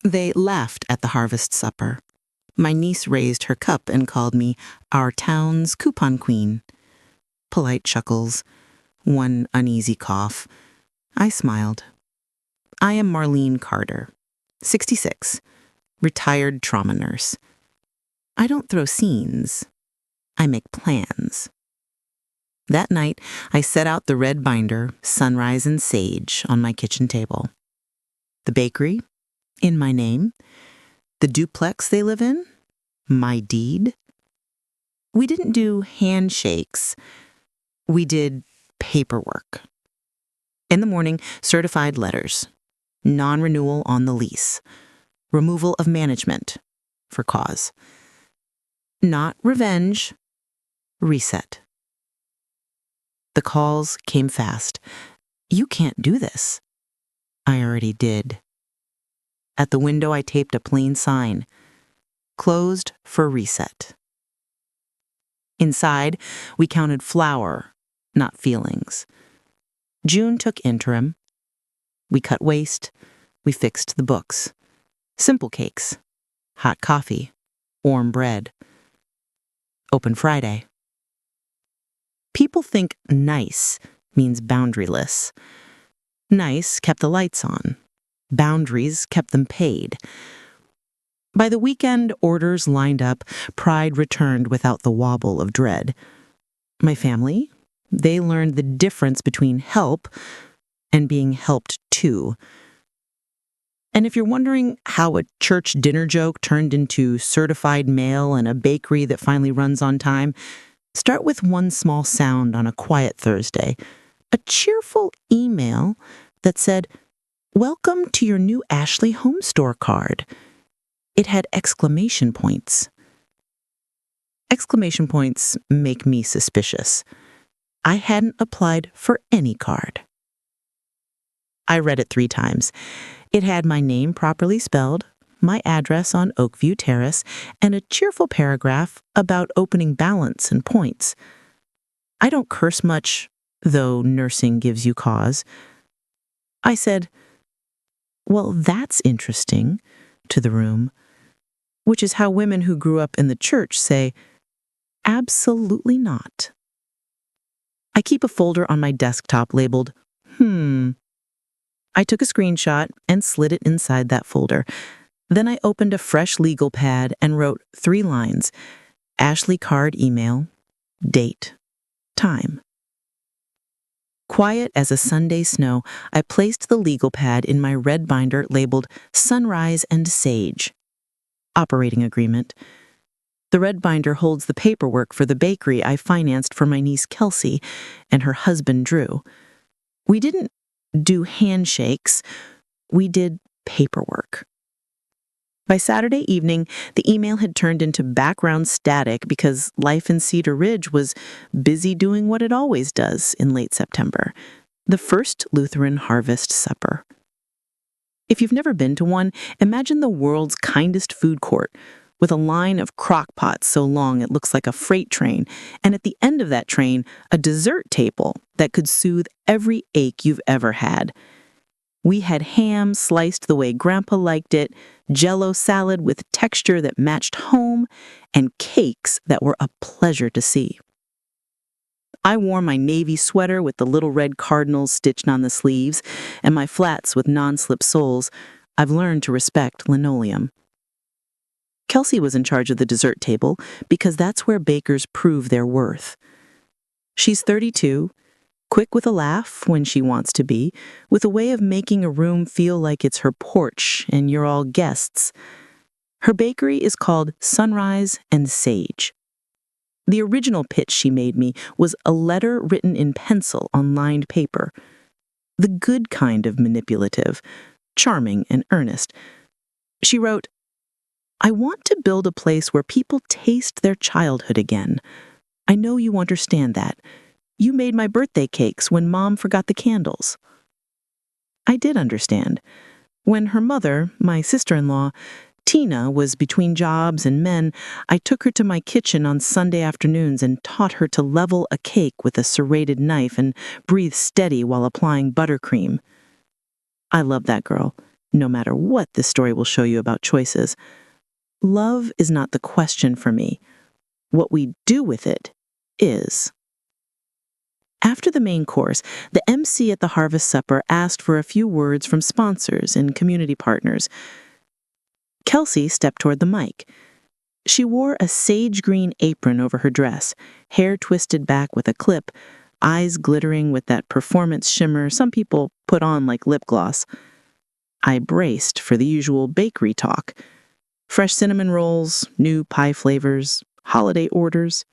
They laughed at the harvest supper. My niece raised her cup and called me our town's coupon queen. Polite chuckles, one uneasy cough. I smiled. I am Marlene Carter, 66, retired trauma nurse. I don't throw scenes. I make plans. That night, I set out the red binder, Sunrise and Sage, on my kitchen table. The bakery, in my name. The duplex they live in, my deed. We didn't do handshakes. We did paperwork. In the morning, certified letters. Non-renewal on the lease. Removal of management, for cause. Not revenge, reset. The calls came fast. You can't do this. I already did. At the window, I taped a plain sign. Closed for reset. Inside, we counted flour, not feelings. June took interim. We cut waste. We fixed the books. Simple cakes. Hot coffee. Warm bread. Open Friday. People think nice means boundaryless. Nice kept the lights on. Boundaries kept them paid. By the weekend, orders lined up, pride returned without the wobble of dread. My family, they learned the difference between help and being helped to. And if you're wondering how a church dinner joke turned into certified mail and a bakery that finally runs on time, start with one small sound on a quiet Thursday. A cheerful email that said, "Welcome to your new Ashley Home Store card." It had exclamation points. Exclamation points make me suspicious. I hadn't applied for any card. I read it 3 times. It had my name properly spelled, my address on Oakview Terrace, and a cheerful paragraph about opening balance and points. I don't curse much, though nursing gives you cause. I said, "Well, that's interesting," to the room, which is how women who grew up in the church say, "Absolutely not." I keep a folder on my desktop labeled, I took a screenshot and slid it inside that folder. Then I opened a fresh legal pad and wrote 3 lines, Ashley card email, date, time. Quiet as a Sunday snow, I placed the legal pad in my red binder labeled Sunrise and Sage. Operating agreement. The red binder holds the paperwork for the bakery I financed for my niece Kelsey and her husband Drew. We didn't do handshakes. We did paperwork. By Saturday evening, the email had turned into background static because life in Cedar Ridge was busy doing what it always does in late September, the first Lutheran harvest supper. If you've never been to one, imagine the world's kindest food court with a line of crock pots so long it looks like a freight train, and at the end of that train, a dessert table that could soothe every ache you've ever had. We had ham sliced the way Grandpa liked it, Jell-O salad with texture that matched home, and cakes that were a pleasure to see. I wore my navy sweater with the little red cardinals stitched on the sleeves, and my flats with non-slip soles. I've learned to respect linoleum. Kelsey was in charge of the dessert table because that's where bakers prove their worth. She's 32, quick with a laugh when she wants to be, with a way of making a room feel like it's her porch and you're all guests. Her bakery is called Sunrise and Sage. The original pitch she made me was a letter written in pencil on lined paper. The good kind of manipulative, charming and earnest. She wrote, "I want to build a place where people taste their childhood again. I know you understand that. You made my birthday cakes when Mom forgot the candles." I did understand. When her mother, my sister-in-law, Tina, was between jobs and men, I took her to my kitchen on Sunday afternoons and taught her to level a cake with a serrated knife and breathe steady while applying buttercream. I love that girl. No matter what this story will show you about choices, love is not the question for me. What we do with it is. After the main course, the MC at the Harvest Supper asked for a few words from sponsors and community partners. Kelsey stepped toward the mic. She wore a sage green apron over her dress, hair twisted back with a clip, eyes glittering with that performance shimmer some people put on like lip gloss. I braced for the usual bakery talk. Fresh cinnamon rolls, new pie flavors, holiday orders.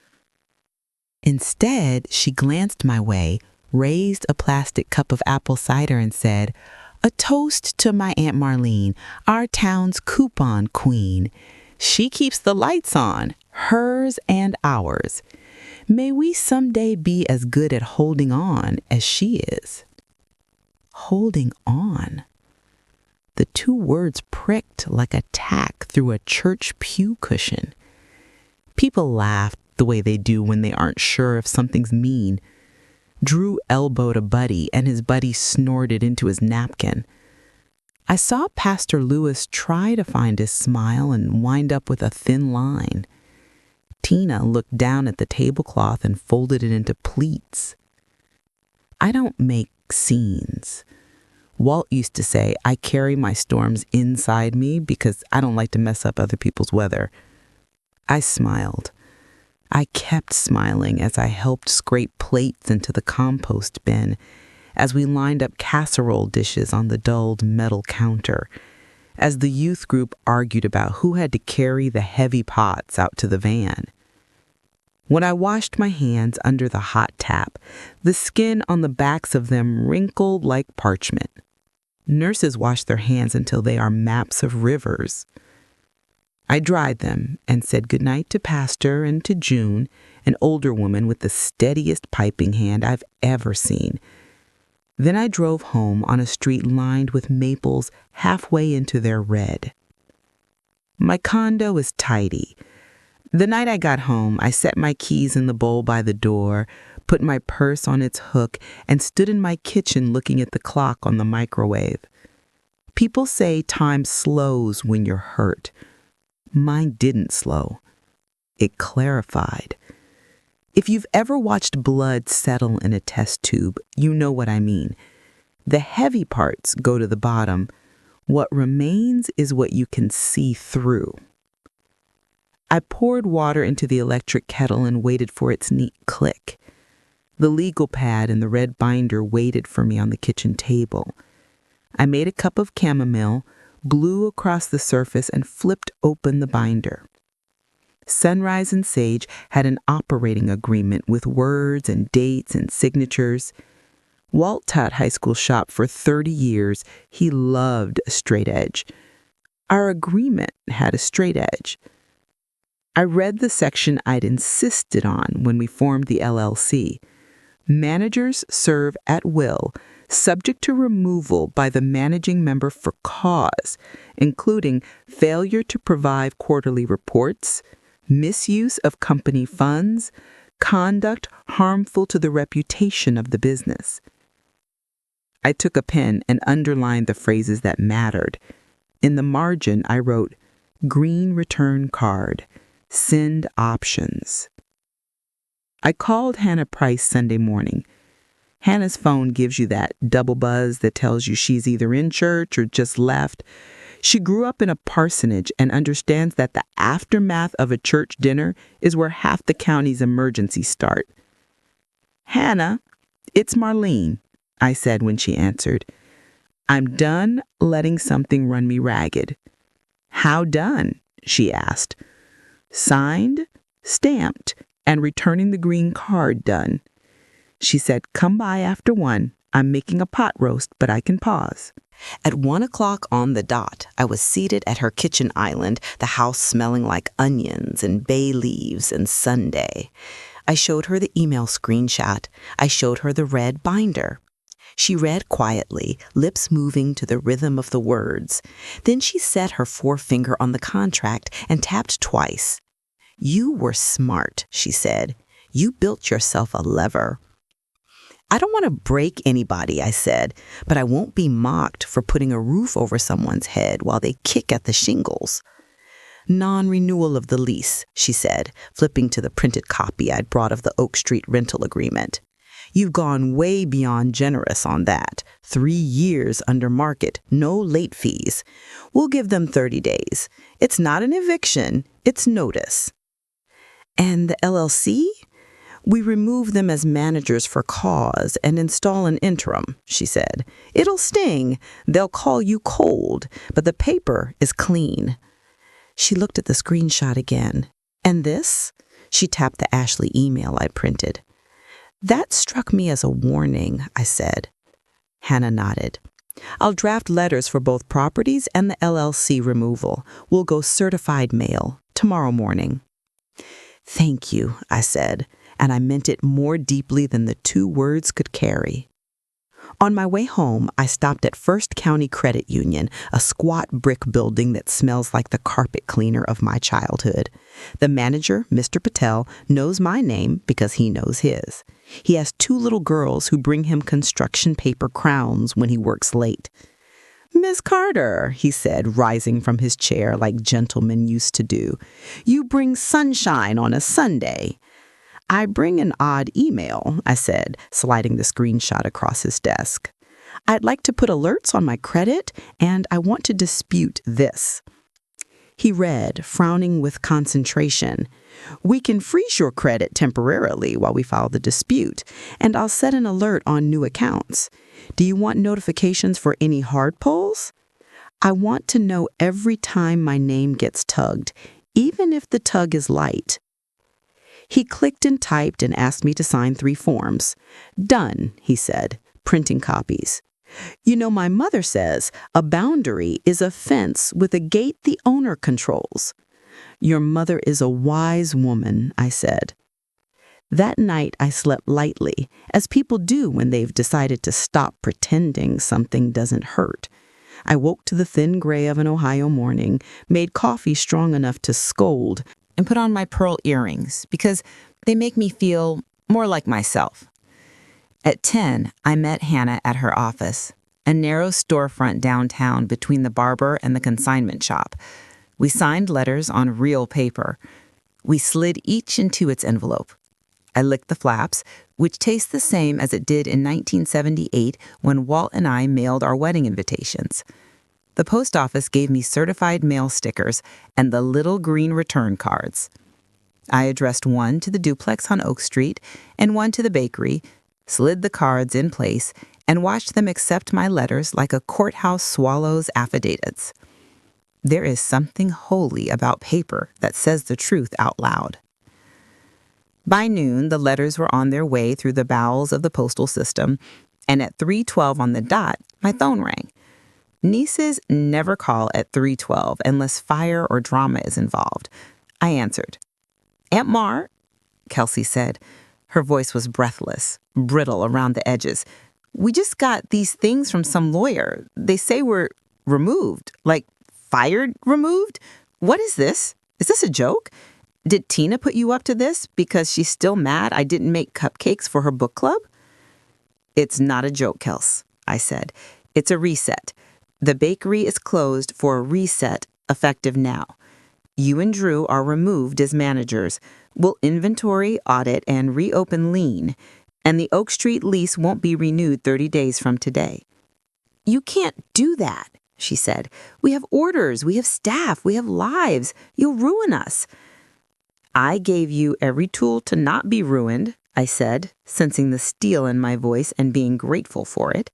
Instead, she glanced my way, raised a plastic cup of apple cider and said, "A toast to my Aunt Marlene, our town's coupon queen. She keeps the lights on, hers and ours. May we someday be as good at holding on as she is." Holding on. The two words pricked like a tack through a church pew cushion. People laughed the way they do when they aren't sure if something's mean. Drew elbowed a buddy, and his buddy snorted into his napkin. I saw Pastor Lewis try to find his smile and wind up with a thin line. Tina looked down at the tablecloth and folded it into pleats. I don't make scenes. Walt used to say, I carry my storms inside me because I don't like to mess up other people's weather. I smiled. I kept smiling as I helped scrape plates into the compost bin, as we lined up casserole dishes on the dulled metal counter, as the youth group argued about who had to carry the heavy pots out to the van. When I washed my hands under the hot tap, the skin on the backs of them wrinkled like parchment. Nurses wash their hands until they are maps of rivers. I dried them and said goodnight to Pastor and to June, an older woman with the steadiest piping hand I've ever seen. Then I drove home on a street lined with maples halfway into their red. My condo is tidy. The night I got home, I set my keys in the bowl by the door, put my purse on its hook, and stood in my kitchen looking at the clock on the microwave. People say time slows when you're hurt. Mine didn't slow. It clarified. If you've ever watched blood settle in a test tube, you know what I mean. The heavy parts go to the bottom. What remains is what you can see through. I poured water into the electric kettle and waited for its neat click. The legal pad and the red binder waited for me on the kitchen table. I made a cup of chamomile, blew across the surface, and flipped open the binder. Sunrise and Sage had an operating agreement with words and dates and signatures. Walt taught high school shop for 30 years. He loved a straight edge. Our agreement had a straight edge. I read the section I'd insisted on when we formed the LLC. Managers serve at will, subject to removal by the managing member for cause, including failure to provide quarterly reports, misuse of company funds, conduct harmful to the reputation of the business. I took a pen and underlined the phrases that mattered. In the margin, I wrote, "Green return card, send options." I called Hannah Price Sunday morning. Hannah's phone gives you that double buzz that tells you she's either in church or just left. She grew up in a parsonage and understands that the aftermath of a church dinner is where half the county's emergencies start. "Hannah, it's Marlene," I said when she answered. "I'm done letting something run me ragged." "How done?" she asked. "Signed, stamped, and returning the green card done." She said, "Come by after 1. I'm making a pot roast, but I can pause." At 1 o'clock on the dot, I was seated at her kitchen island, the house smelling like onions and bay leaves and Sunday. I showed her the email screenshot. I showed her the red binder. She read quietly, lips moving to the rhythm of the words. Then she set her forefinger on the contract and tapped twice. "You were smart," she said. "You built yourself a lever." I don't want to break anybody, I said, but I won't be mocked for putting a roof over someone's head while they kick at the shingles. Non-renewal of the lease, she said, flipping to the printed copy I'd brought of the Oak Street rental agreement. You've gone way beyond generous on that. 3 years under market, no late fees. We'll give them 30 days. It's not an eviction, it's notice. And the LLC? We remove them as managers for cause and install an interim, she said. It'll sting. They'll call you cold, but the paper is clean. She looked at the screenshot again. And this? She tapped the Ashley email I printed. That struck me as a warning, I said. Hannah nodded. I'll draft letters for both properties and the LLC removal. We'll go certified mail tomorrow morning. Thank you, I said, and I meant it more deeply than the 2 words could carry. On my way home, I stopped at First County Credit Union, a squat brick building that smells like the carpet cleaner of my childhood. The manager, Mr. Patel, knows my name because he knows his. He has 2 little girls who bring him construction paper crowns when he works late. Miss Carter, he said, rising from his chair like gentlemen used to do, you bring sunshine on a Sunday. I bring an odd email, I said, sliding the screenshot across his desk. I'd like to put alerts on my credit, and I want to dispute this. He read, frowning with concentration. We can freeze your credit temporarily while we file the dispute, and I'll set an alert on new accounts. Do you want notifications for any hard pulls? I want to know every time my name gets tugged, even if the tug is light. He clicked and typed and asked me to sign 3 forms. Done, he said, printing copies. You know, my mother says a boundary is a fence with a gate the owner controls. Your mother is a wise woman, I said. That night I slept lightly, as people do when they've decided to stop pretending something doesn't hurt. I woke to the thin gray of an Ohio morning, made coffee strong enough to scold, and put on my pearl earrings because they make me feel more like myself. At 10, I met Hannah at her office, a narrow storefront downtown between the barber and the consignment shop. We signed letters on real paper. We slid each into its envelope. I licked the flaps, which taste the same as it did in 1978 when Walt and I mailed our wedding invitations. The post office gave me certified mail stickers and the little green return cards. I addressed one to the duplex on Oak Street and one to the bakery, slid the cards in place, and watched them accept my letters like a courthouse swallows affidavits. There is something holy about paper that says the truth out loud. By noon, the letters were on their way through the bowels of the postal system, and at 3:12 on the dot, my phone rang. Nieces never call at 3:12 unless fire or drama is involved. I answered. Aunt Mar, Kelsey said. Her voice was breathless, brittle around the edges. We just got these things from some lawyer. They say we're removed, like fired removed. What is this? Is this a joke? Did Tina put you up to this because she's still mad I didn't make cupcakes for her book club? It's not a joke, Kels, I said. It's a reset. The bakery is closed for a reset effective now. You and Drew are removed as managers. We'll inventory, audit, and reopen lean. And the Oak Street lease won't be renewed 30 days from today. You can't do that, she said. We have orders, we have staff, we have lives. You'll ruin us. I gave you every tool to not be ruined, I said, sensing the steel in my voice and being grateful for it.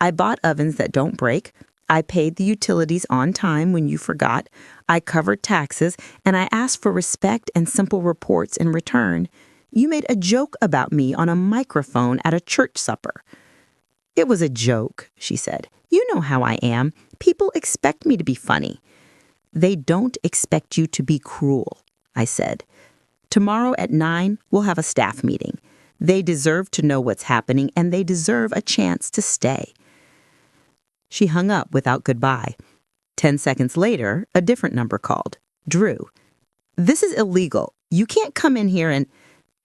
I bought ovens that don't break. I paid the utilities on time when you forgot. I covered taxes, and I asked for respect and simple reports in return. You made a joke about me on a microphone at a church supper. It was a joke, she said. You know how I am. People expect me to be funny. They don't expect you to be cruel, I said. Tomorrow at 9, we'll have a staff meeting. They deserve to know what's happening, and they deserve a chance to stay. She hung up without goodbye. 10 seconds later, a different number called. Drew. This is illegal. You can't come in here and...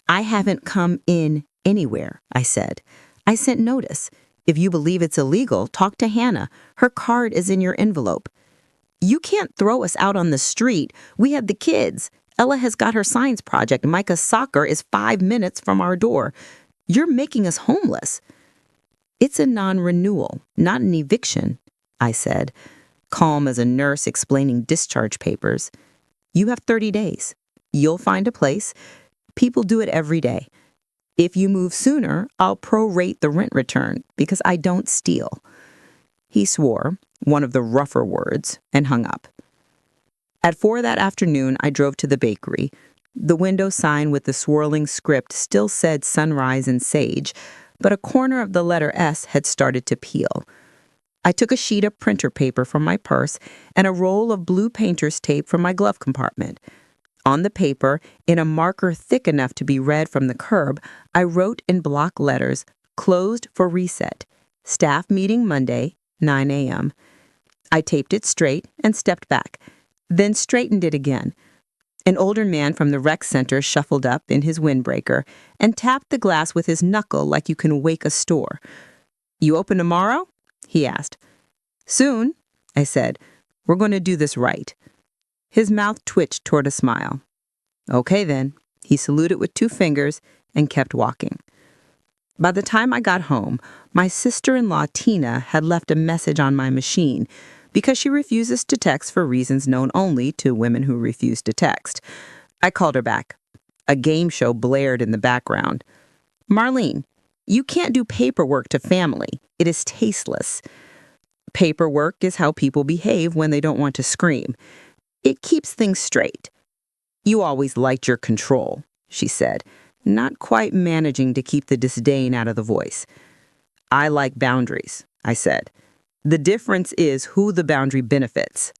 I haven't come in anywhere, I said. I sent notice. If you believe it's illegal, talk to Hannah. Her card is in your envelope. You can't throw us out on the street. We have the kids. Ella has got her science project. Micah's soccer is 5 minutes from our door. You're making us homeless. It's a non-renewal, not an eviction, I said, calm as a nurse explaining discharge papers. You have 30 days. You'll find a place. People do it every day. If you move sooner, I'll prorate the rent return because I don't steal. He swore, one of the rougher words, and hung up. At 4 that afternoon, I drove to the bakery. The window sign with the swirling script still said Sunrise and Sage, but a corner of the letter S had started to peel. I took a sheet of printer paper from my purse and a roll of blue painter's tape from my glove compartment. On the paper, in a marker thick enough to be read from the curb, I wrote in block letters, "Closed for reset. Staff meeting Monday, 9 a.m. I taped it straight and stepped back, then straightened it again. An older man from the rec center shuffled up in his windbreaker and tapped the glass with his knuckle like you can wake a store. "You open tomorrow?" he asked. "Soon," I said. "We're going to do this right." His mouth twitched toward a smile. "Okay then." He saluted with 2 fingers and kept walking. By the time I got home, my sister-in-law Tina had left a message on my machine because she refuses to text for reasons known only to women who refuse to text. I called her back. A game show blared in the background. "Marlene, you can't do paperwork to family. It is tasteless. Paperwork is how people behave when they don't want to scream. It keeps things straight. You always liked your control," she said, not quite managing to keep the disdain out of the voice. "I like boundaries," I said. "The difference is who the boundary benefits."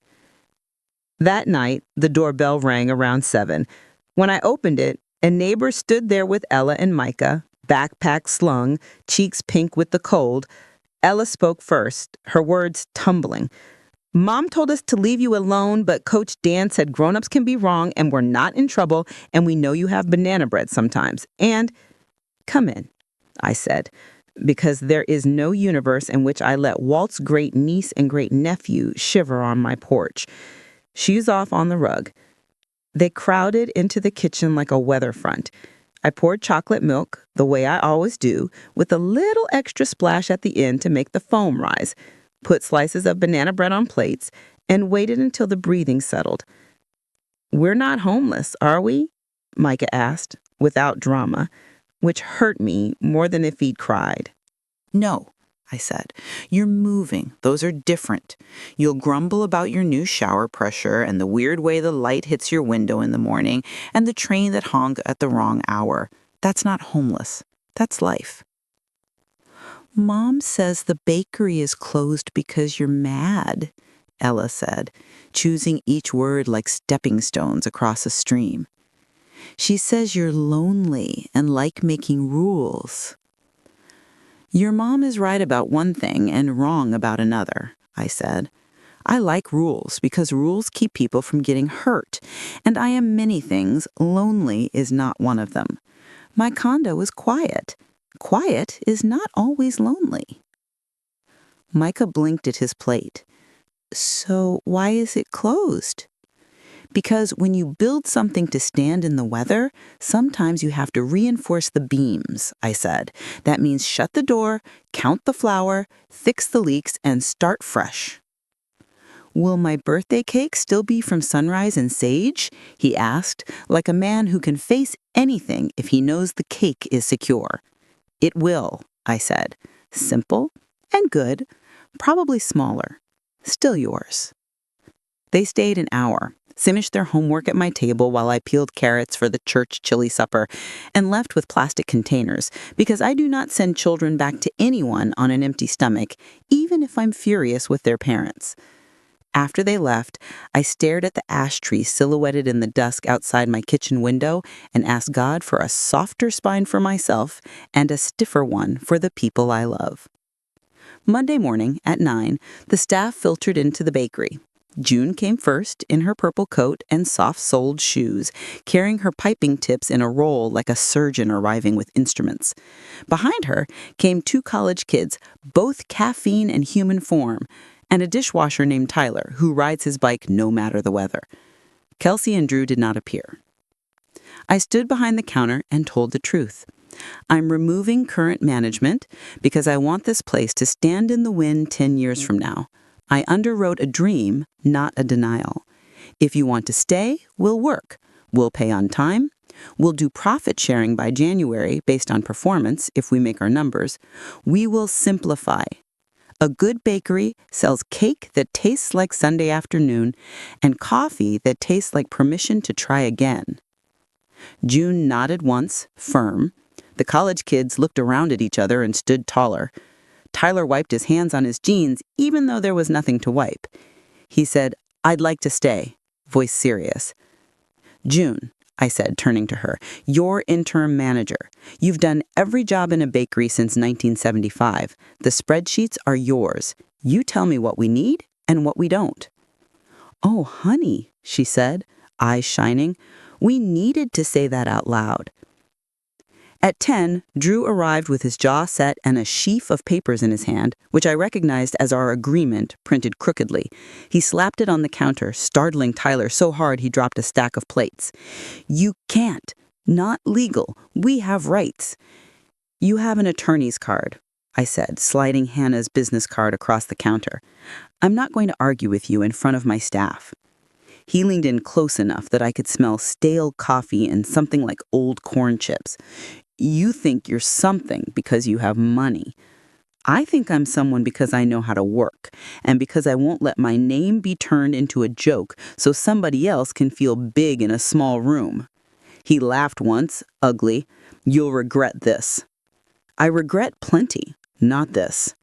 That night, the doorbell rang around 7. When I opened it, a neighbor stood there with Ella and Micah, backpack slung, cheeks pink with the cold. Ella spoke first, her words tumbling. "Mom told us to leave you alone, but Coach Dan said grown-ups can be wrong and we're not in trouble, and we know you have banana bread sometimes. And come in," I said, because there is no universe in which I let Walt's great-niece and great-nephew shiver on my porch. Shoes off on the rug. They crowded into the kitchen like a weather front. I poured chocolate milk, the way I always do, with a little extra splash at the end to make the foam rise, put slices of banana bread on plates, and waited until the breathing settled. "We're not homeless, are we?" Micah asked, without drama, which hurt me more than if he'd cried. "No," I said. "You're moving. Those are different. You'll grumble about your new shower pressure and the weird way the light hits your window in the morning and the train that honked at the wrong hour. That's not homeless. That's life." "Mom says the bakery is closed because you're mad," Ella said, choosing each word like stepping stones across a stream. "She says you're lonely and like making rules." "Your mom is right about one thing and wrong about another," I said. "I like rules because rules keep people from getting hurt, and I am many things. Lonely is not one of them. My condo is quiet. Quiet is not always lonely." Micah blinked at his plate. "So why is it closed?" "Because when you build something to stand in the weather, sometimes you have to reinforce the beams," I said. "That means shut the door, count the flour, fix the leaks, and start fresh." "Will my birthday cake still be from Sunrise and Sage?" he asked, like a man who can face anything if he knows the cake is secure. "It will," I said. "Simple and good, probably smaller. Still yours." They stayed an hour, finished their homework at my table while I peeled carrots for the church chili supper, and left with plastic containers, because I do not send children back to anyone on an empty stomach, even if I'm furious with their parents. After they left, I stared at the ash tree silhouetted in the dusk outside my kitchen window and asked God for a softer spine for myself and a stiffer one for the people I love. Monday morning at 9, the staff filtered into the bakery. June came first in her purple coat and soft-soled shoes, carrying her piping tips in a roll like a surgeon arriving with instruments. Behind her came 2 college kids, both caffeine and human form, and a dishwasher named Tyler, who rides his bike no matter the weather. Kelsey and Drew did not appear. I stood behind the counter and told the truth. I'm removing current management because I want this place to stand in the wind 10 years from now. I underwrote a dream, not a denial. If you want to stay, we'll work. We'll pay on time. We'll do profit sharing by January based on performance if we make our numbers. We will simplify. A good bakery sells cake that tastes like Sunday afternoon and coffee that tastes like permission to try again. June nodded once, firm. The college kids looked around at each other and stood taller. Tyler wiped his hands on his jeans, even though there was nothing to wipe. He said, "I'd like to stay," voice serious. "June," I said, turning to her, "you're interim manager. You've done every job in a bakery since 1975. The spreadsheets are yours. You tell me what we need and what we don't." "Oh, honey," she said, eyes shining. We needed to say that out loud. At 10, Drew arrived with his jaw set and a sheaf of papers in his hand, which I recognized as our agreement, printed crookedly. He slapped it on the counter, startling Tyler so hard he dropped a stack of plates. "You can't. Not legal. We have rights." "You have an attorney's card," I said, sliding Hannah's business card across the counter. "I'm not going to argue with you in front of my staff." He leaned in close enough that I could smell stale coffee and something like old corn chips. "You think you're something because you have money. I think I'm someone because I know how to work, and because I won't let my name be turned into a joke so somebody else can feel big in a small room." He laughed once, ugly. "You'll regret this." "I regret plenty, not this."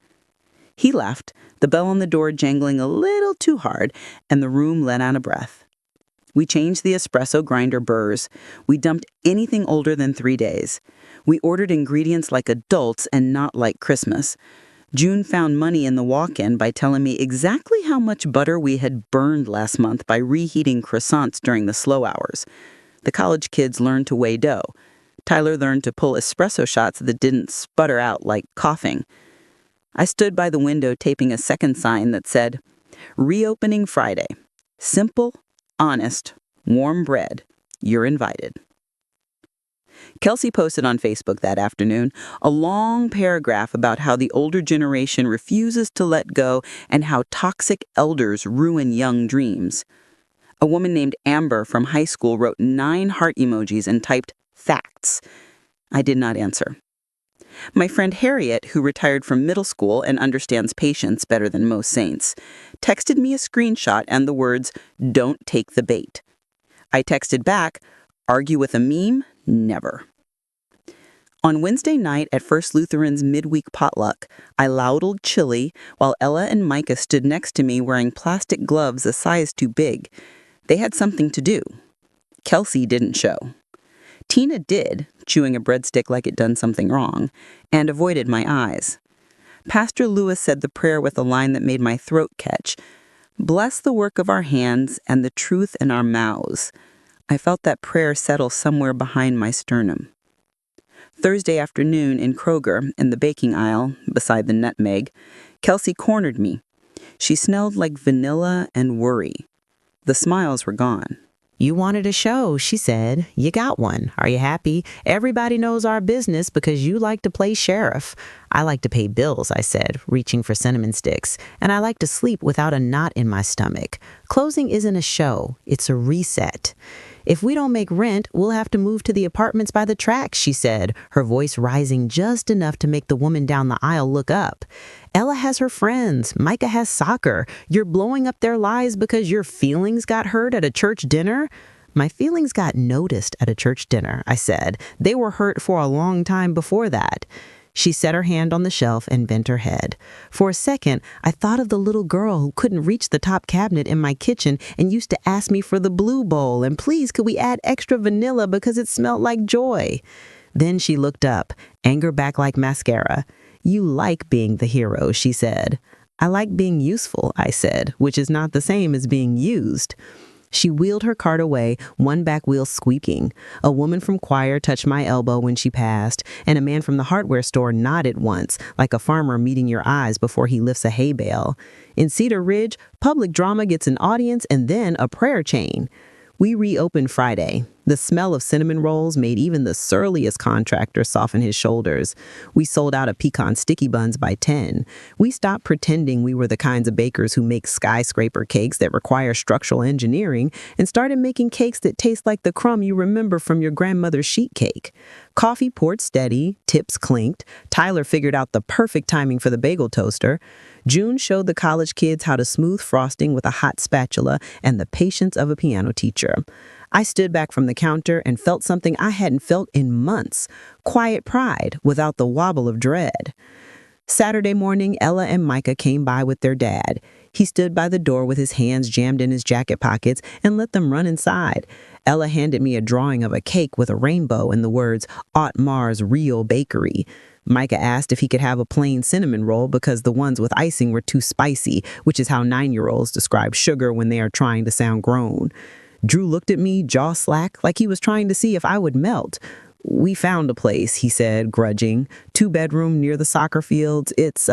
He left, the bell on the door jangling a little too hard, and the room let out a breath. We changed the espresso grinder burrs. We dumped anything older than 3 days. We ordered ingredients like adults and not like Christmas. June found money in the walk-in by telling me exactly how much butter we had burned last month by reheating croissants during the slow hours. The college kids learned to weigh dough. Tyler learned to pull espresso shots that didn't sputter out like coughing. I stood by the window taping a second sign that said, "Reopening Friday. Simple, honest, warm bread. You're invited." Kelsey posted on Facebook that afternoon a long paragraph about how the older generation refuses to let go and how toxic elders ruin young dreams. A woman named Amber from high school wrote 9 heart emojis and typed, "Facts." I did not answer. My friend Harriet, who retired from middle school and understands patience better than most saints, texted me a screenshot and the words, "Don't take the bait." I texted back, "Argue with a meme? Never." On Wednesday night at First Lutheran's midweek potluck, I ladled chili while Ella and Micah stood next to me wearing plastic gloves a size too big. They had something to do. Kelsey didn't show. Tina did, chewing a breadstick like it done something wrong, and avoided my eyes. Pastor Lewis said the prayer with a line that made my throat catch. "Bless the work of our hands and the truth in our mouths." I felt that prayer settle somewhere behind my sternum. Thursday afternoon in Kroger, in the baking aisle, beside the nutmeg, Kelsey cornered me. She smelled like vanilla and worry. The smiles were gone. "You wanted a show," she said. "You got one. Are you happy? Everybody knows our business because you like to play sheriff." "I like to pay bills," I said, reaching for cinnamon sticks. "And I like to sleep without a knot in my stomach. Closing isn't a show. It's a reset." "If we don't make rent, we'll have to move to the apartments by the tracks," she said, her voice rising just enough to make the woman down the aisle look up. "Ella has her friends. Micah has soccer. You're blowing up their lives because your feelings got hurt at a church dinner?" "My feelings got noticed at a church dinner," I said. "They were hurt for a long time before that." She set her hand on the shelf and bent her head. For a second, I thought of the little girl who couldn't reach the top cabinet in my kitchen and used to ask me for the blue bowl and please could we add extra vanilla because it smelled like joy. Then she looked up, anger back like mascara. "You like being the hero," she said. I like being useful, I said, which is not the same as being used. She wheeled her cart away, one back wheel squeaking. A woman from choir touched my elbow when she passed, and a man from the hardware store nodded once, like a farmer meeting your eyes before he lifts a hay bale. In Cedar Ridge, public drama gets an audience and then a prayer chain. We reopened Friday. The smell of cinnamon rolls made even the surliest contractor soften his shoulders. We sold out of pecan sticky buns by 10. We stopped pretending we were the kinds of bakers who make skyscraper cakes that require structural engineering and started making cakes that taste like the crumb you remember from your grandmother's sheet cake. Coffee poured steady, tips clinked. Tyler figured out the perfect timing for the bagel toaster. June showed the college kids how to smooth frosting with a hot spatula and the patience of a piano teacher. I stood back from the counter and felt something I hadn't felt in months, quiet pride without the wobble of dread. Saturday morning, Ella and Micah came by with their dad. He stood by the door with his hands jammed in his jacket pockets and let them run inside. Ella handed me a drawing of a cake with a rainbow and the words, Aunt Mar's Real Bakery. Micah asked if he could have a plain cinnamon roll because the ones with icing were too spicy, which is how 9-year-olds describe sugar when they are trying to sound grown. Drew looked at me, jaw slack, like he was trying to see if I would melt. We found a place, he said, grudging. 2-bedroom near the soccer fields. It's,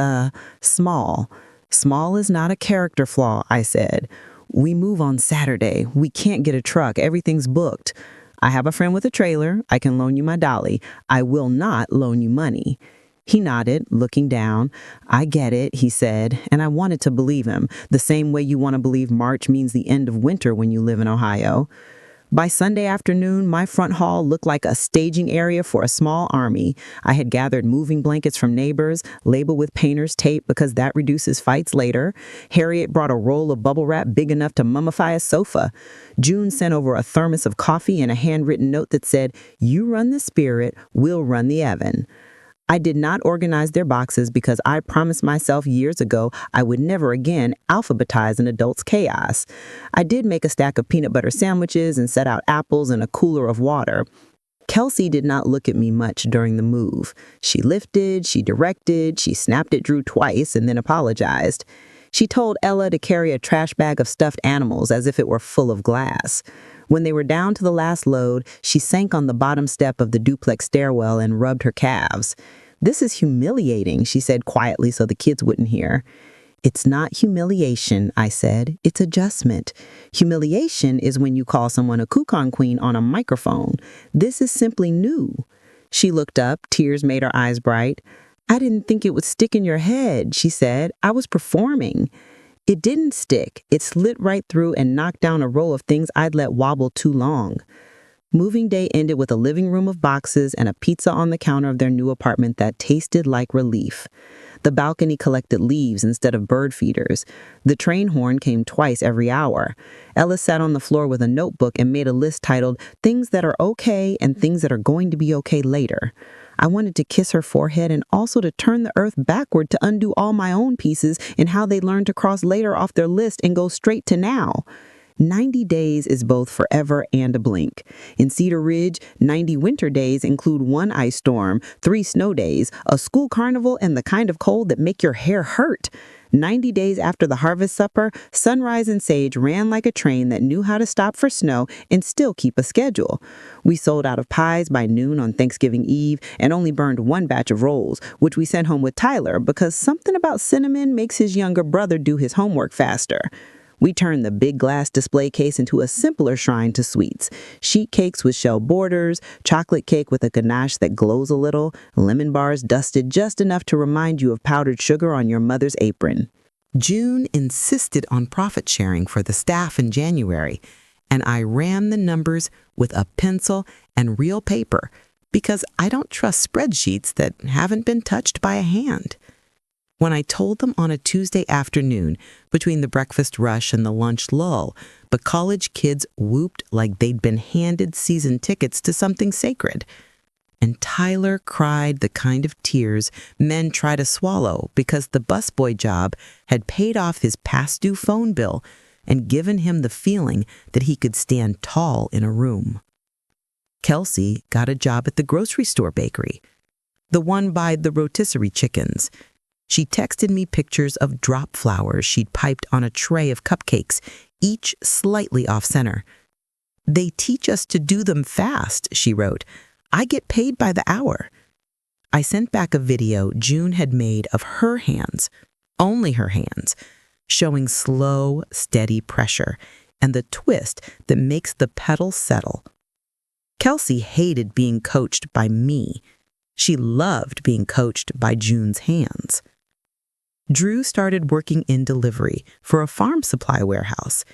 small. Small is not a character flaw, I said. We move on Saturday. We can't get a truck. Everything's booked. I have a friend with a trailer. I can loan you my dolly. I will not loan you money. He nodded, looking down. I get it, he said, and I wanted to believe him, the same way you want to believe March means the end of winter when you live in Ohio. By Sunday afternoon, my front hall looked like a staging area for a small army. I had gathered moving blankets from neighbors, labeled with painter's tape because that reduces fights later. Harriet brought a roll of bubble wrap big enough to mummify a sofa. June sent over a thermos of coffee and a handwritten note that said, "You run the spirit, we'll run the oven." I did not organize their boxes because I promised myself years ago I would never again alphabetize an adult's chaos. I did make a stack of peanut butter sandwiches and set out apples and a cooler of water. Kelsey did not look at me much during the move. She lifted, she directed, she snapped at Drew twice and then apologized. She told Ella to carry a trash bag of stuffed animals as if it were full of glass. When they were down to the last load, she sank on the bottom step of the duplex stairwell and rubbed her calves. "This is humiliating," she said quietly so the kids wouldn't hear. "It's not humiliation," I said. "It's adjustment. Humiliation is when you call someone a coupon queen on a microphone. This is simply new." She looked up, tears made her eyes bright. "I didn't think it would stick in your head," she said. "I was performing." It didn't stick. It slid right through and knocked down a row of things I'd let wobble too long. Moving day ended with a living room of boxes and a pizza on the counter of their new apartment that tasted like relief. The balcony collected leaves instead of bird feeders. The train horn came twice every hour. Ella sat on the floor with a notebook and made a list titled Things That Are Okay and Things That Are Going to Be Okay Later. I wanted to kiss her forehead and also to turn the earth backward to undo all my own pieces and how they learned to cross later off their list and go straight to now. 90 days is both forever and a blink. In Cedar Ridge, 90 winter days include 1 ice storm, 3 snow days, a school carnival, and the kind of cold that make your hair hurt. 90 days after the harvest supper, Sunrise and Sage ran like a train that knew how to stop for snow and still keep a schedule. We sold out of pies by noon on Thanksgiving Eve and only burned 1 batch of rolls, which we sent home with Tyler because something about cinnamon makes his younger brother do his homework faster. We turned the big glass display case into a simpler shrine to sweets. Sheet cakes with shell borders, chocolate cake with a ganache that glows a little, lemon bars dusted just enough to remind you of powdered sugar on your mother's apron. June insisted on profit sharing for the staff in January, and I ran the numbers with a pencil and real paper because I don't trust spreadsheets that haven't been touched by a hand. When I told them on a Tuesday afternoon between the breakfast rush and the lunch lull, the college kids whooped like they'd been handed season tickets to something sacred. And Tyler cried the kind of tears men try to swallow because the busboy job had paid off his past-due phone bill and given him the feeling that he could stand tall in a room. Kelsey got a job at the grocery store bakery, the one by the rotisserie chickens. She texted me pictures of drop flowers she'd piped on a tray of cupcakes, each slightly off-center. "They teach us to do them fast," she wrote. "I get paid by the hour." I sent back a video June had made of her hands, only her hands, showing slow, steady pressure and the twist that makes the petals settle. Kelsey hated being coached by me. She loved being coached by June's hands. Drew started working in delivery for a farm supply warehouse.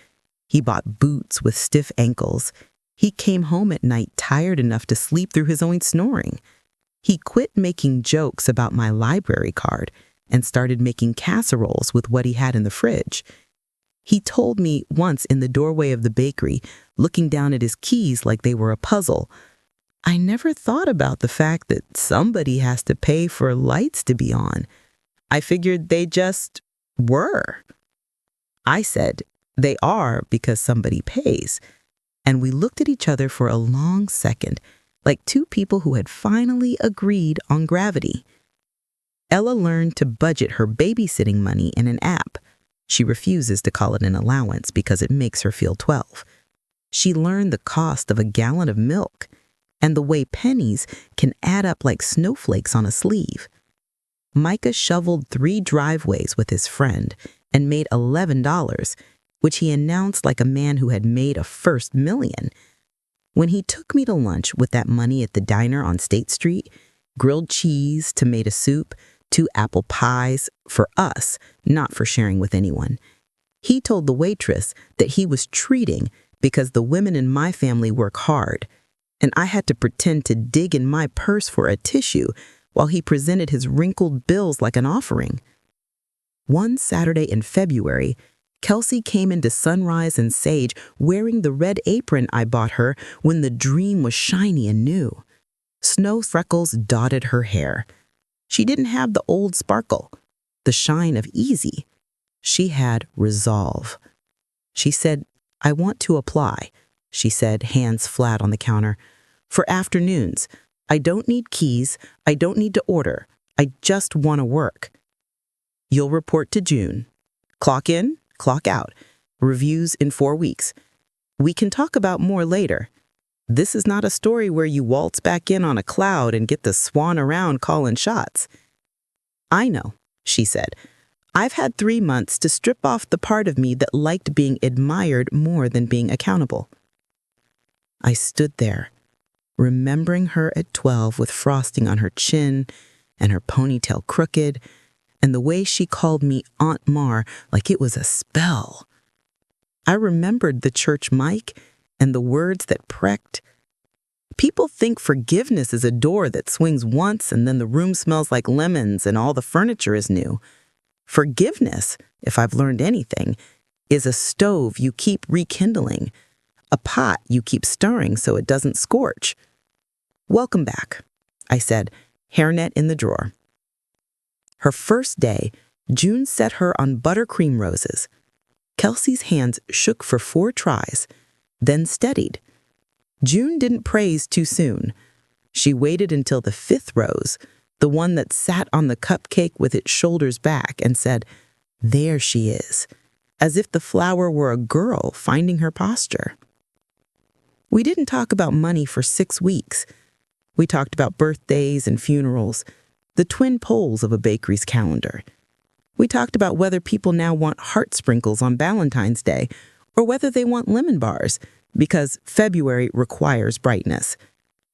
He bought boots with stiff ankles. He came home at night tired enough to sleep through his own snoring. He quit making jokes about my library card and started making casseroles with what he had in the fridge. He told me once in the doorway of the bakery, looking down at his keys like they were a puzzle, "I never thought about the fact that somebody has to pay for lights to be on. I figured they just were." I said, "They are because somebody pays." And we looked at each other for a long second, like two people who had finally agreed on gravity. Ella learned to budget her babysitting money in an app. She refuses to call it an allowance because it makes her feel 12. She learned the cost of a gallon of milk and the way pennies can add up like snowflakes on a sleeve. Micah shoveled 3 driveways with his friend and made $11, which he announced like a man who had made a first million. When he took me to lunch with that money at the diner on State Street, grilled cheese, tomato soup, 2 apple pies, for us, not for sharing with anyone. He told the waitress that he was treating because the women in my family work hard, and I had to pretend to dig in my purse for a tissue while he presented his wrinkled bills like an offering. One Saturday in February, Kelsey came into Sunrise and Sage wearing the red apron I bought her when the dream was shiny and new. Snow freckles dotted her hair. She didn't have the old sparkle, the shine of easy. She had resolve. She said, "I want to apply," she said, hands flat on the counter, "for afternoons. I don't need keys. I don't need to order. I just want to work." "You'll report to June. Clock in, clock out. Reviews in 4 weeks. We can talk about more later. This is not a story where you waltz back in on a cloud and get to swan around calling shots." "I know," she said. "I've had 3 months to strip off the part of me that liked being admired more than being accountable." I stood there, remembering her at 12 with frosting on her chin and her ponytail crooked, and the way she called me Aunt Mar like it was a spell. I remembered the church mic and the words that pricked. People think forgiveness is a door that swings once and then the room smells like lemons and all the furniture is new. Forgiveness, if I've learned anything, is a stove you keep rekindling, a pot you keep stirring so it doesn't scorch. "Welcome back," I said, hairnet in the drawer. Her first day, June set her on buttercream roses. Kelsey's hands shook for 4 tries, then steadied. June didn't praise too soon. She waited until the 5th rose, the one that sat on the cupcake with its shoulders back, and said, "There she is," as if the flower were a girl finding her posture. We didn't talk about money for 6 weeks. We talked about birthdays and funerals, the twin poles of a bakery's calendar. We talked about whether people now want heart sprinkles on Valentine's Day or whether they want lemon bars, because February requires brightness.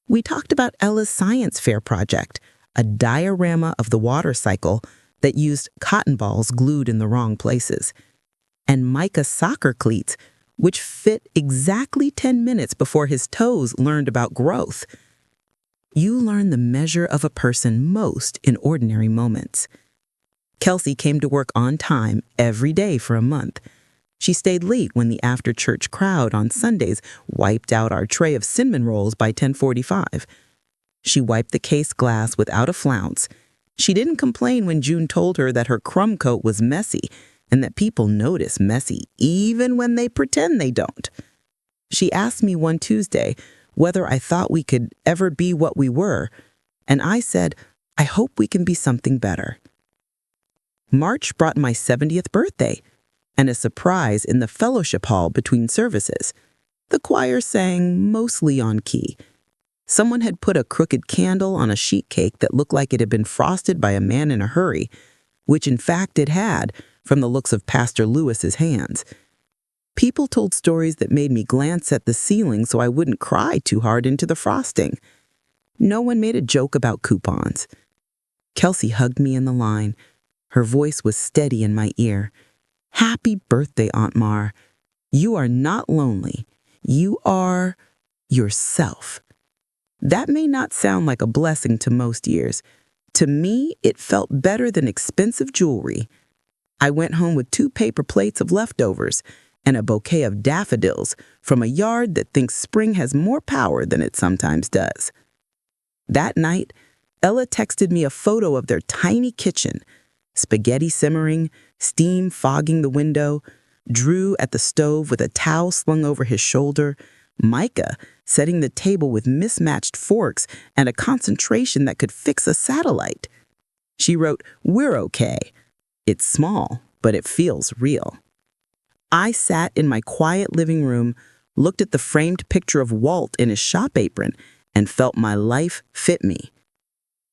We talked about Ella's science fair project, a diorama of the water cycle that used cotton balls glued in the wrong places, and Micah's soccer cleats, which fit exactly 10 minutes before his toes learned about growth. You learn the measure of a person most in ordinary moments. Kelsey came to work on time every day for a month. She stayed late when the after-church crowd on Sundays wiped out our tray of cinnamon rolls by 10:45. She wiped the case glass without a flounce. She didn't complain when June told her that her crumb coat was messy and that people notice messy even when they pretend they don't. She asked me one Tuesday whether I thought we could ever be what we were, and I said, "I hope we can be something better." March brought my 70th birthday and a surprise in the fellowship hall between services. The choir sang mostly on key. Someone had put a crooked candle on a sheet cake that looked like it had been frosted by a man in a hurry, which in fact it had, from the looks of Pastor Lewis's hands. People told stories that made me glance at the ceiling so I wouldn't cry too hard into the frosting. No one made a joke about coupons. Kelsey hugged me in the line. Her voice was steady in my ear. "Happy birthday, Aunt Mar. You are not lonely. You are yourself." That may not sound like a blessing to most ears. To me, it felt better than expensive jewelry. I went home with 2 paper plates of leftovers and a bouquet of daffodils from a yard that thinks spring has more power than it sometimes does. That night, Ella texted me a photo of their tiny kitchen, spaghetti simmering, steam fogging the window, Drew at the stove with a towel slung over his shoulder, Micah setting the table with mismatched forks and a concentration that could fix a satellite. She wrote, "We're okay. It's small, but it feels real." I sat in my quiet living room, looked at the framed picture of Walt in his shop apron, and felt my life fit me.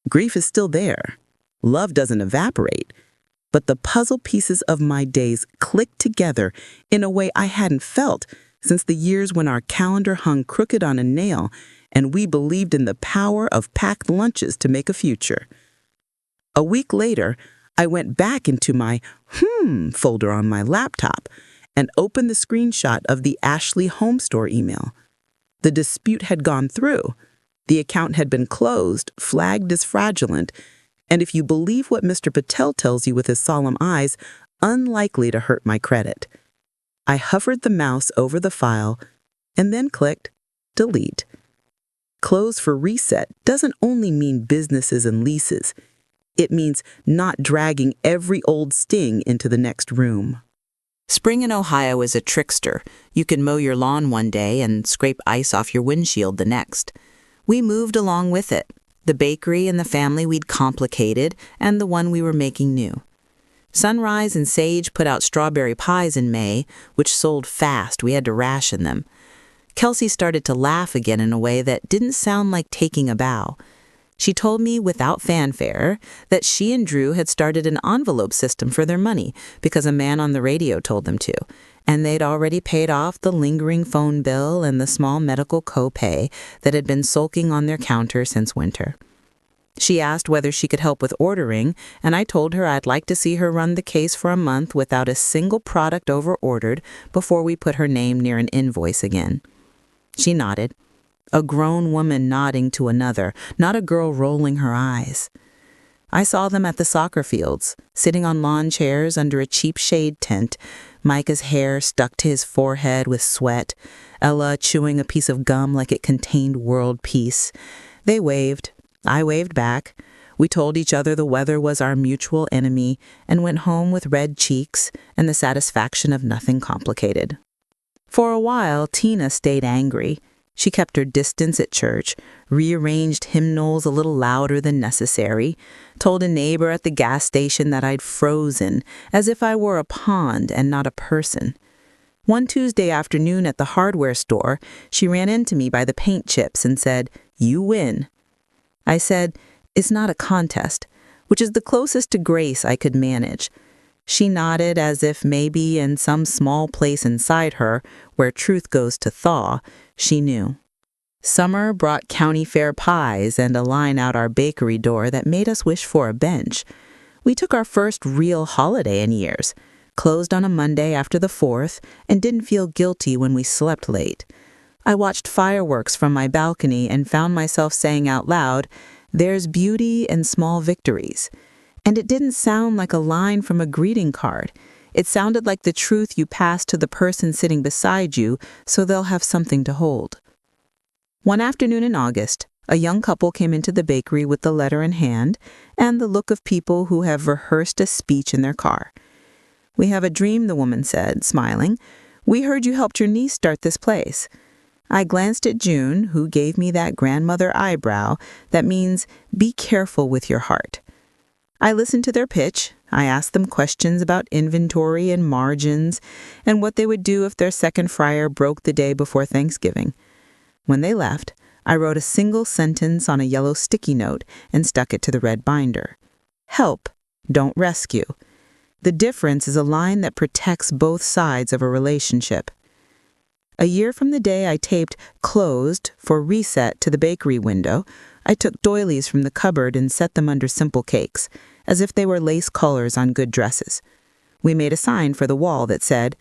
Grief is still there. Love doesn't evaporate. But the puzzle pieces of my days clicked together in a way I hadn't felt since the years when our calendar hung crooked on a nail and we believed in the power of packed lunches to make a future. A week later, I went back into my folder on my laptop and opened the screenshot of the Ashley Home Store email. The dispute had gone through. The account had been closed, flagged as fraudulent, and if you believe what Mr. Patel tells you with his solemn eyes, unlikely to hurt my credit. I hovered the mouse over the file and then clicked delete. Close for reset doesn't only mean businesses and leases. It means not dragging every old sting into the next room. Spring in Ohio is a trickster. You can mow your lawn one day and scrape ice off your windshield the next. We moved along with it. The bakery and the family we'd complicated, and the one we were making new. Sunrise and Sage put out strawberry pies in May, which sold fast. We had to ration them. Kelsey started to laugh again in a way that didn't sound like taking a bow. She told me without fanfare that she and Drew had started an envelope system for their money because a man on the radio told them to, and they'd already paid off the lingering phone bill and the small medical copay that had been sulking on their counter since winter. She asked whether she could help with ordering, and I told her I'd like to see her run the case for a month without a single product over-ordered before we put her name near an invoice again. She nodded, a grown woman nodding to another, not a girl rolling her eyes. I saw them at the soccer fields, sitting on lawn chairs under a cheap shade tent, Micah's hair stuck to his forehead with sweat, Ella chewing a piece of gum like it contained world peace. They waved. I waved back. We told each other the weather was our mutual enemy and went home with red cheeks and the satisfaction of nothing complicated. For a while, Tina stayed angry. She kept her distance at church, rearranged hymnals a little louder than necessary, told a neighbor at the gas station that I'd frozen, as if I were a pond and not a person. One Tuesday afternoon at the hardware store, she ran into me by the paint chips and said, "You win." I said, "It's not a contest," which is the closest to grace I could manage. She nodded as if maybe in some small place inside her, where truth goes to thaw, she knew. Summer brought county fair pies and a line out our bakery door that made us wish for a bench. We took our first real holiday in years, closed on a Monday after the 4th, and didn't feel guilty when we slept late. I watched fireworks from my balcony and found myself saying out loud, "There's beauty in small victories." And it didn't sound like a line from a greeting card. It sounded like the truth you pass to the person sitting beside you so they'll have something to hold. One afternoon in August, a young couple came into the bakery with the letter in hand and the look of people who have rehearsed a speech in their car. "We have a dream," the woman said, smiling. "We heard you helped your niece start this place." I glanced at June, who gave me that grandmother eyebrow that means, "Be careful with your heart." I listened to their pitch, I asked them questions about inventory and margins and what they would do if their second fryer broke the day before Thanksgiving. When they left, I wrote a single sentence on a yellow sticky note and stuck it to the red binder. Help, don't rescue. The difference is a line that protects both sides of a relationship. A year from the day I taped "Closed" for reset to the bakery window, I took doilies from the cupboard and set them under simple cakes, as if they were lace colors on good dresses. We made a sign for the wall that said,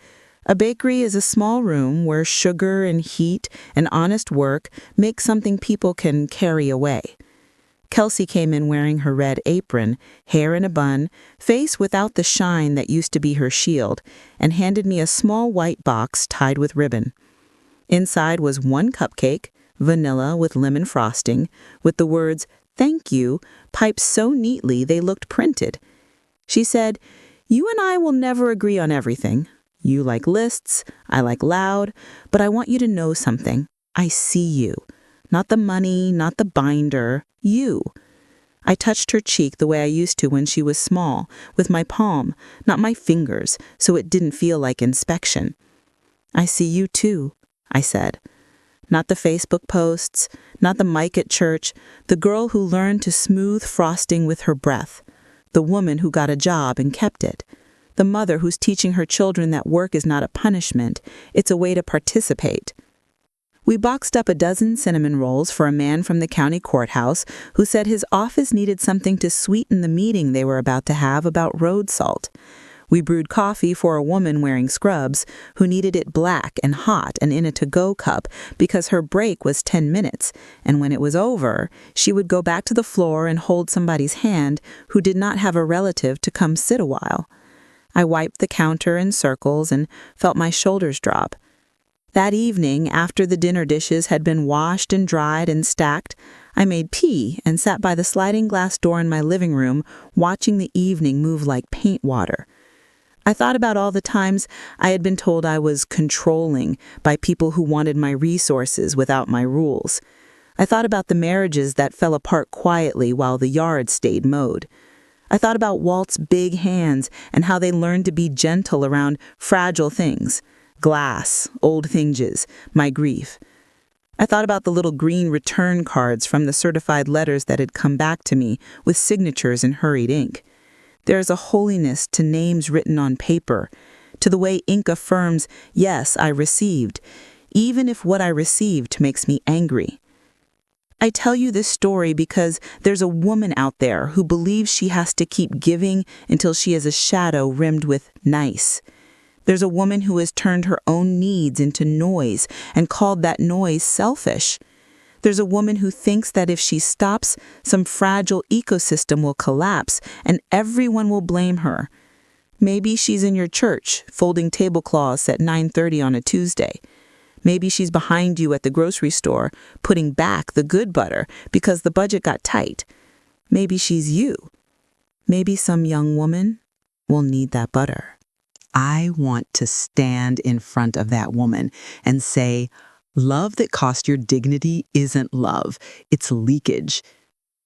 "A bakery is a small room where sugar and heat and honest work make something people can carry away." Kelsey came in wearing her red apron, hair in a bun, face without the shine that used to be her shield, and handed me a small white box tied with ribbon. Inside was one cupcake, vanilla with lemon frosting, with the words "Thank you" piped so neatly they looked printed. She said, "You and I will never agree on everything. You like lists, I like loud, but I want you to know something. I see you. Not the money, not the binder, you." I touched her cheek the way I used to when she was small, with my palm, not my fingers, so it didn't feel like inspection. "I see you too," I said. Not the Facebook posts, not the mic at church, the girl who learned to smooth frosting with her breath, the woman who got a job and kept it, the mother who's teaching her children that work is not a punishment, it's a way to participate. We boxed up a dozen cinnamon rolls for a man from the county courthouse who said his office needed something to sweeten the meeting they were about to have about road salt. We brewed coffee for a woman wearing scrubs who needed it black and hot and in a to-go cup because her break was 10 minutes, and when it was over, she would go back to the floor and hold somebody's hand who did not have a relative to come sit a while. I wiped the counter in circles and felt my shoulders drop. That evening, after the dinner dishes had been washed and dried and stacked, I made tea and sat by the sliding glass door in my living room watching the evening move like paint water. I thought about all the times I had been told I was controlling by people who wanted my resources without my rules. I thought about the marriages that fell apart quietly while the yard stayed mowed. I thought about Walt's big hands and how they learned to be gentle around fragile things, glass, old hinges, my grief. I thought about the little green return cards from the certified letters that had come back to me with signatures in hurried ink. There is a holiness to names written on paper, to the way ink affirms, yes, I received, even if what I received makes me angry. I tell you this story because there's a woman out there who believes she has to keep giving until she is a shadow rimmed with nice. There's a woman who has turned her own needs into noise and called that noise selfish. There's a woman who thinks that if she stops, some fragile ecosystem will collapse and everyone will blame her. Maybe she's in your church, folding tablecloths at 9:30 on a Tuesday. Maybe she's behind you at the grocery store, putting back the good butter because the budget got tight. Maybe she's you. Maybe some young woman will need that butter. I want to stand in front of that woman and say, love that cost your dignity isn't love, it's leakage.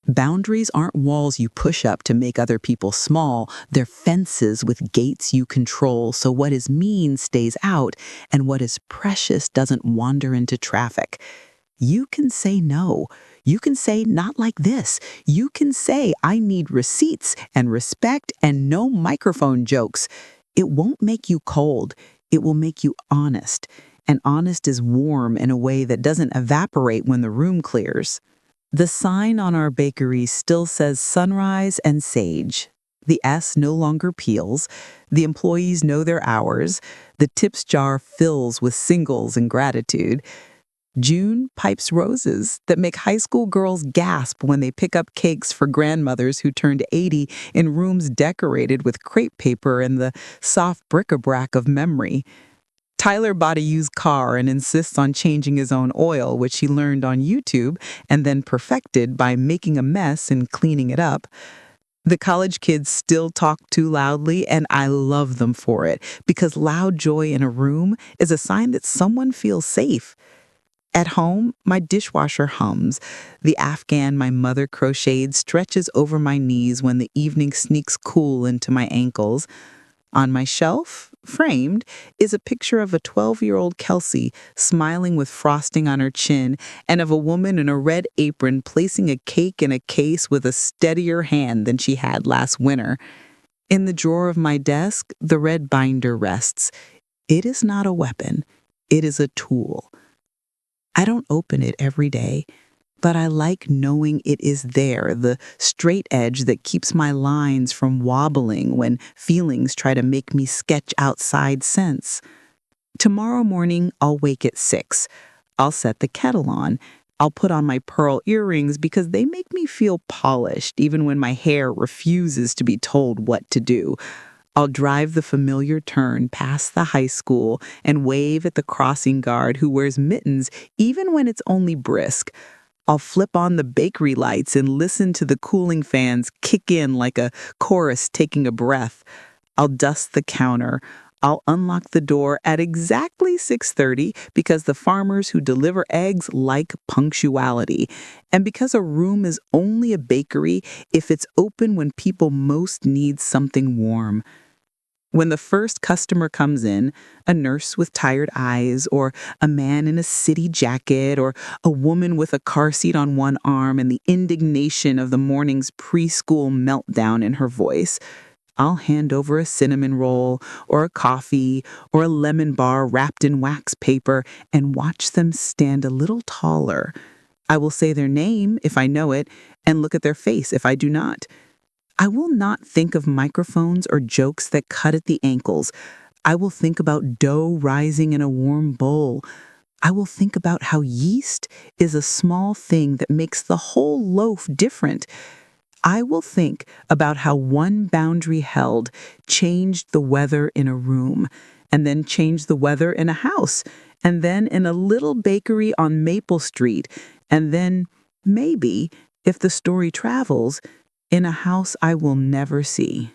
Boundaries aren't walls you push up to make other people small. They're fences with gates you control so what is mean stays out and what is precious doesn't wander into traffic. You can say no. You can say not like this. You can say I need receipts and respect and no microphone jokes. It won't make you cold. It will make you honest. And honest is warm in a way that doesn't evaporate when the room clears. The sign on our bakery still says sunrise and sage. The S no longer peels. The employees know their hours. The tips jar fills with singles and gratitude. June pipes roses that make high school girls gasp when they pick up cakes for grandmothers who turned 80 in rooms decorated with crepe paper and the soft bric-a-brac of memory. Tyler bought a used car and insists on changing his own oil, which he learned on YouTube and then perfected by making a mess and cleaning it up. The college kids still talk too loudly, and I love them for it, because loud joy in a room is a sign that someone feels safe. At home, my dishwasher hums. The Afghan my mother crocheted stretches over my knees when the evening sneaks cool into my ankles. On my shelf, framed, is a picture of a 12-year-old Kelsey smiling with frosting on her chin and of a woman in a red apron placing a cake in a case with a steadier hand than she had last winter. In the drawer of my desk, the red binder rests. It is not a weapon. It is a tool. I don't open it every day, but I like knowing it is there, the straight edge that keeps my lines from wobbling when feelings try to make me sketch outside sense. Tomorrow morning, I'll wake at 6. I'll set the kettle on. I'll put on my pearl earrings because they make me feel polished even when my hair refuses to be told what to do. I'll drive the familiar turn past the high school and wave at the crossing guard who wears mittens even when it's only brisk. I'll flip on the bakery lights and listen to the cooling fans kick in like a chorus taking a breath. I'll dust the counter. I'll unlock the door at exactly 6:30 because the farmers who deliver eggs like punctuality, and because a room is only a bakery if it's open when people most need something warm. When the first customer comes in, a nurse with tired eyes, or a man in a city jacket, or a woman with a car seat on one arm and the indignation of the morning's preschool meltdown in her voice, I'll hand over a cinnamon roll, or a coffee, or a lemon bar wrapped in wax paper and watch them stand a little taller. I will say their name if I know it, and look at their face if I do not. I will not think of microphones or jokes that cut at the ankles. I will think about dough rising in a warm bowl. I will think about how yeast is a small thing that makes the whole loaf different. I will think about how one boundary held changed the weather in a room, and then changed the weather in a house, and then in a little bakery on Maple Street, and then, maybe, if the story travels, in a house I will never see.